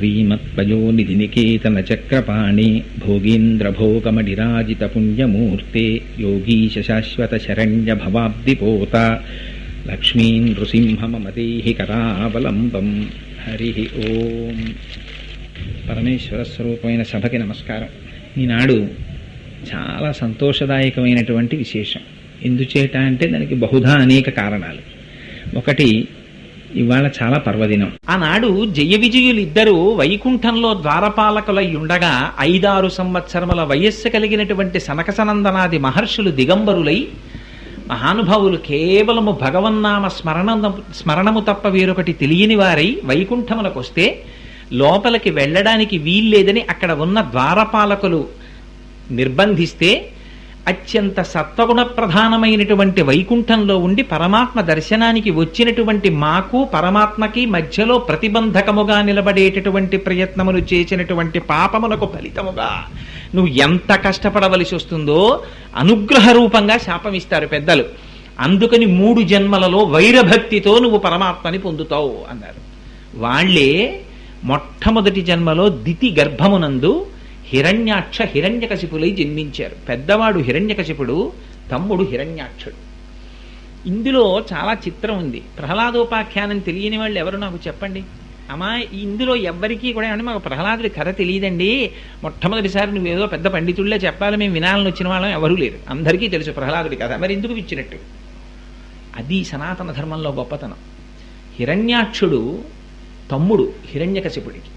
శ్రీమత్పయోనిధినికేతనచక్రపాణి భోగీంద్రభోగమడిరాజితపుణ్యమూర్తే యోగీశ శాశ్వత శరణ్య భవాబ్దిపోత లక్ష్మీం నృసింహమమదేహి కరావలంబం. హరి ఓం. పరమేశ్వర స్వరూపమైన సభకి నమస్కారం. ఈనాడు చాలా సంతోషదాయకమైనటువంటి విశేషం. ఎందుచేట అంటే దానికి బహుధా అనేక కారణాలు. ఒకటి, ఇవాళ చాలా పర్వదినం. ఆనాడు జయ విజయులిద్దరూ వైకుంఠంలో ద్వారపాలకులై ఉండగా 5-6 సంవత్సరముల వయస్సు కలిగినటువంటి సనకసనందనాది మహర్షులు దిగంబరులై, మహానుభావులు కేవలము భగవన్నామ స్మరణము తప్ప వేరొకటి తెలియని వారై వైకుంఠములకు వస్తే లోపలికి వెళ్ళడానికి వీల్లేదని అక్కడ ఉన్న ద్వారపాలకులు నిర్బంధిస్తే, అత్యంత సత్వగుణ ప్రధానమైనటువంటి వైకుంఠంలో ఉండి పరమాత్మ దర్శనానికి వచ్చినటువంటి మాకు పరమాత్మకి మధ్యలో ప్రతిబంధకముగా నిలబడేటటువంటి ప్రయత్నములు చేసినటువంటి పాపమునకు ఫలితముగా నువ్వు ఎంత కష్టపడవలసి వస్తుందో అనుగ్రహ రూపంగా శాపమిస్తారు పెద్దలు. అందుకని 3 జన్మలలో వైరభక్తితో నువ్వు పరమాత్మని పొందుతావు అన్నారు. వాళ్లే మొట్టమొదటి జన్మలో దితి గర్భమునందు హిరణ్యాక్ష హిరణ్యకశిపులై జన్మించారు. పెద్దవాడు హిరణ్యకశిపుడు, తమ్ముడు హిరణ్యాక్షుడు. ఇందులో చాలా చిత్రం ఉంది. ప్రహ్లాదోపాఖ్యానం తెలియని వాళ్ళు ఎవరు నాకు చెప్పండి. అమ్మా, ఇందులో ఎవ్వరికీ కూడా ఏమంటే మాకు ప్రహ్లాదుడి కథ తెలియదండి, మొట్టమొదటిసారి నువ్వేదో పెద్ద పండితుళ్ళే చెప్పాలి, మేము వినాలని వచ్చిన వాళ్ళం ఎవరూ లేరు, అందరికీ తెలుసు ప్రహ్లాదుడి కథ, మరి ఎందుకు ఇచ్చినట్టు? అది సనాతన ధర్మంలో గొప్పతనం. హిరణ్యాక్షుడు తమ్ముడు హిరణ్యకశిపుడికి.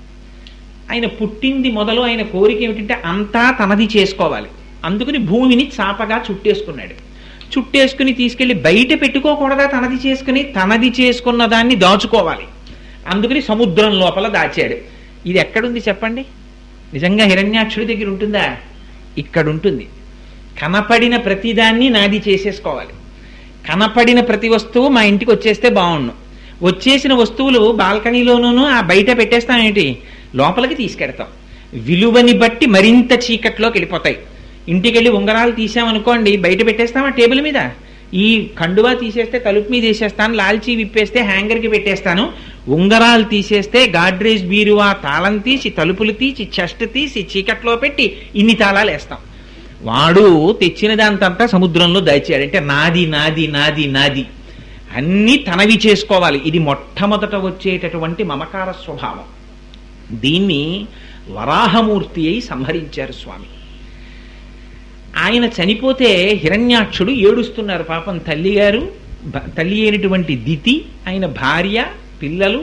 ఆయన పుట్టింది మొదలు ఆయన కోరిక ఏమిటంటే అంతా తనది చేసుకోవాలి. అందుకని భూమిని చాపగా చుట్టేసుకున్నాడు. చుట్టేసుకుని తీసుకెళ్లి బయట పెట్టుకోకూడదా, తనది చేసుకున్న దాన్ని దాచుకోవాలి. అందుకని సముద్రం లోపల దాచాడు. ఇది ఎక్కడుంది చెప్పండి? నిజంగా హిరణ్యాక్షుడి దగ్గర ఉంటుందా? ఇక్కడ ఉంటుంది. కనపడిన ప్రతిదాన్ని నాది చేసేసుకోవాలి. కనపడిన ప్రతి వస్తువు మా ఇంటికి వచ్చేస్తే బాగుండు. వచ్చేసిన వస్తువులు బాల్కనీలోనూ ఆ బయట పెట్టేస్తాం ఏంటి, లోపలికి తీసుకెడతాం. విలువని బట్టి మరింత చీకట్లోకి వెళ్ళిపోతాయి. ఇంటికి వెళ్ళి ఉంగరాలు తీసామనుకోండి, బయట పెట్టేస్తామా టేబుల్ మీద. ఈ కండువా తీసేస్తే తలుపు మీద వేసేస్తాను, లాల్చీ విప్పేస్తే హ్యాంగర్కి పెట్టేస్తాను. ఉంగరాలు తీసేస్తే గాడ్రేజ్ బీరువా తాళం తీసి, తలుపులు తీసి, చెస్ట్ తీసి చీకట్లో పెట్టి ఇన్ని తాళాలు వేస్తాం. వాడు తెచ్చిన దాంతంతా సముద్రంలో దాచాడు. అంటే నాది నాది నాది నాది అన్నీ తనవి చేసుకోవాలి. ఇది మొట్టమొదట వచ్చేటటువంటి మమకార స్వభావం. దీన్ని వరాహమూర్తి అయి సంహరించారు స్వామి. ఆయన చనిపోతే హిరణ్యాక్షుడు ఏడుస్తున్నారు పాపం. తల్లి అయినటువంటి దితి, ఆయన భార్య, పిల్లలు